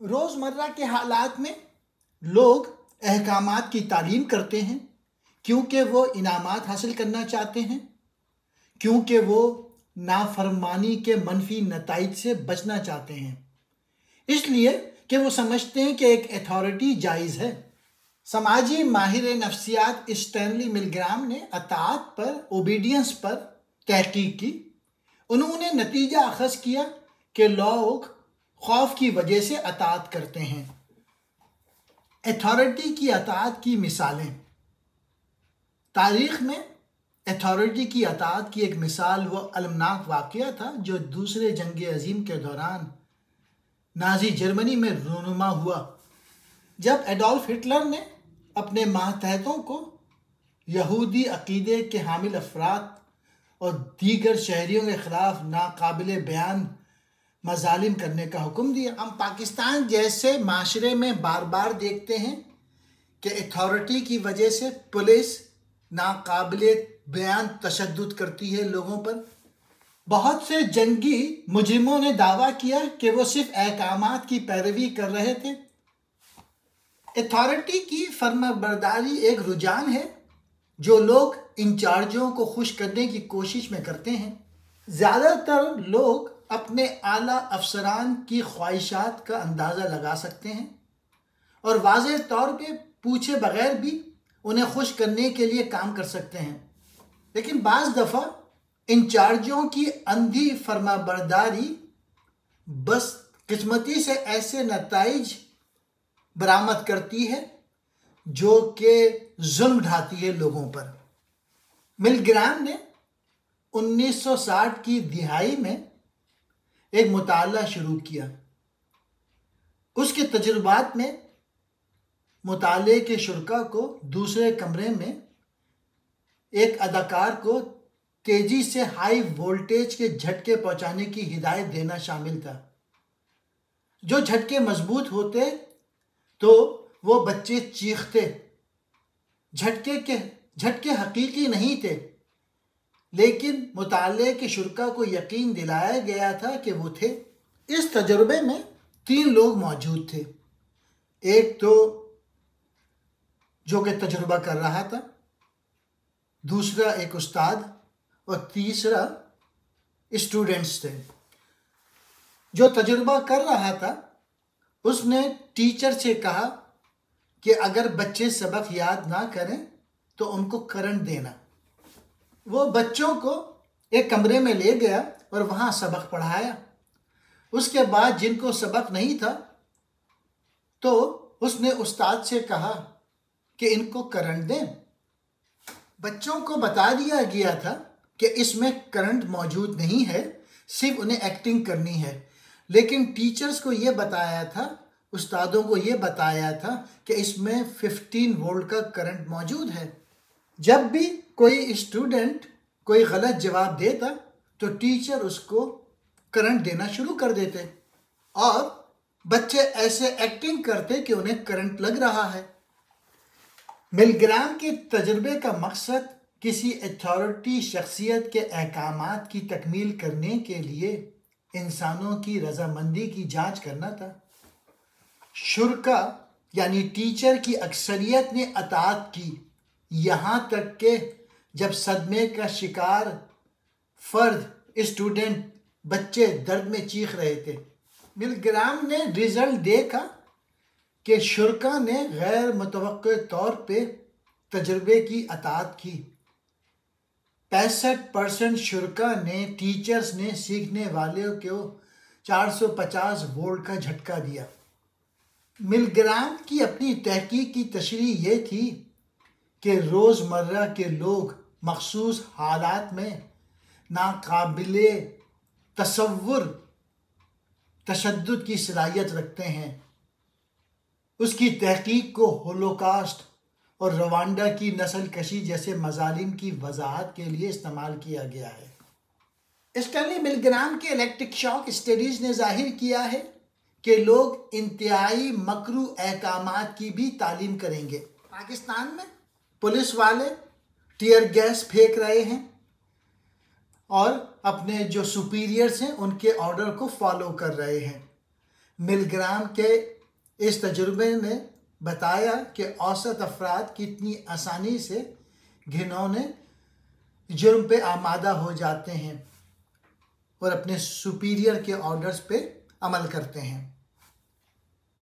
रोज़मर्रा के हालात में लोग अहकामात की तालीम करते हैं क्योंकि वो इनामात हासिल करना चाहते हैं, क्योंकि वो नाफरमानी के मनफी नताइज से बचना चाहते हैं, इसलिए कि वो समझते हैं कि एक अथॉरिटी जायज़ है। समाजी माहिर नफ्सियात स्टैनली मिलग्राम ने अताअत पर, ओबीडियंस पर तहकीक की। उन्होंने नतीजा अखज़ किया कि लोग खौफ की वजह से अताअत करते हैं। अथॉरिटी की अताअत की मिसालें। तारीख़ में अथॉरिटी की अताअत की एक मिसाल वो अलमनाक वाक़या था जो दूसरे जंग अज़ीम के दौरान नाज़ी जर्मनी में रूनुमा हुआ, जब एडोल्फ हिटलर ने अपने मातहतों को यहूदी अक़ीदे के हामिल अफराद और दीगर शहरियों के ख़िलाफ़ नाकाबिल बयान मज़ालिम करने का हुक्म दिया। हम पाकिस्तान जैसे माशरे में बार बार देखते हैं कि अथॉरिटी की वजह से पुलिस नाकाबिल बयान तशद्दुद करती है लोगों पर। बहुत से जंगी मुजरिमों ने दावा किया कि वो सिर्फ अहकामात की पैरवी कर रहे थे। अथॉरिटी की फर्माबरदारी एक रुझान है जो लोग इंचार्जों को खुश करने की कोशिश में करते हैं। ज़्यादातर लोग अपने आला अफसरान की ख्वाहिशात का अंदाज़ा लगा सकते हैं और वाज़ेह तौर पे पूछे बगैर भी उन्हें खुश करने के लिए काम कर सकते हैं, लेकिन बाज़ दफ़ा इंचार्जों की अंधी फर्माबरदारी बस किस्मती से ऐसे नताइज बरामद करती है जो कि जुल्म ढाती है लोगों पर। मिलग्राम ने 1960 की दिहाई में एक मुताला शुरू किया। उसके तजुर्बात में मुताले के शुरा को दूसरे कमरे में एक अदाकार को तेजी से हाई वोल्टेज के झटके पहुंचाने की हिदायत देना शामिल था। जो झटके मजबूत होते तो वो बच्चे चीखते। झटके हकीकी नहीं थे, लेकिन मुताले के शुरा को यकीन दिलाया गया था कि वो थे। इस तजुर्बे में 3 लोग मौजूद थे। एक तो जो कि तजुर्बा कर रहा था, दूसरा एक उस्ताद और तीसरा स्टूडेंट्स थे। जो तजुर्बा कर रहा था उसने टीचर से कहा कि अगर बच्चे सबक याद ना करें तो उनको करंट देना। वो बच्चों को एक कमरे में ले गया और वहाँ सबक पढ़ाया। उसके बाद जिनको सबक नहीं था तो उसने उस्ताद से कहा कि इनको करंट दें। बच्चों को बता दिया गया था कि इसमें करंट मौजूद नहीं है, सिर्फ उन्हें एक्टिंग करनी है, लेकिन टीचर्स को ये बताया था, उस्तादों को ये बताया था कि इसमें 15 वोल्ट का करंट मौजूद है। जब भी कोई स्टूडेंट कोई गलत जवाब देता तो टीचर उसको करंट देना शुरू कर देते और बच्चे ऐसे एक्टिंग करते कि उन्हें करंट लग रहा है। मिलग्राम के तजुर्बे का मकसद किसी अथॉरिटी शख्सियत के अहकामात की तकमील करने के लिए इंसानों की रजामंदी की जांच करना था। शुरा यानी टीचर की अक्सरियत ने अताअत की, यहाँ तक कि जब सदमे का शिकार फर्द, स्टूडेंट, बच्चे दर्द में चीख रहे थे। मिलग्राम ने रिजल्ट देखा कि शुरा ने गैर मुतवक्के तौर पे तजुर्बे की अताअत की। 65% शुरा ने, टीचर्स ने सीखने वाले को 450 वोल्ट का झटका दिया। मिलग्राम की अपनी तहकीक की तशरीह ये थी कि रोज़मर्रा के लोग मखसूस हालात में नाकाबिले तसव्वुर तशद्दुद की सलाहियत रखते हैं। उसकी तहकीक को होलोकॉस्ट और रवांडा की नस्ल कशी जैसे मजालिम की वजाहत के लिए इस्तेमाल किया गया है। स्टैनली मिलग्राम के इलेक्ट्रिक शॉक स्टडीज ने जाहिर किया है कि लोग इंतहाई मकरू अहकामात की भी तालीम करेंगे। पाकिस्तान में पुलिस वाले टीयर गैस फेंक रहे हैं और अपने जो सुपीरियर्स हैं उनके ऑर्डर को फॉलो कर रहे हैं। मिलग्राम के इस तजुर्बे ने बताया कि औसत अफराद कितनी आसानी से घिनौने जुर्म पे आमादा हो जाते हैं और अपने सुपीरियर के ऑर्डर्स पे अमल करते हैं।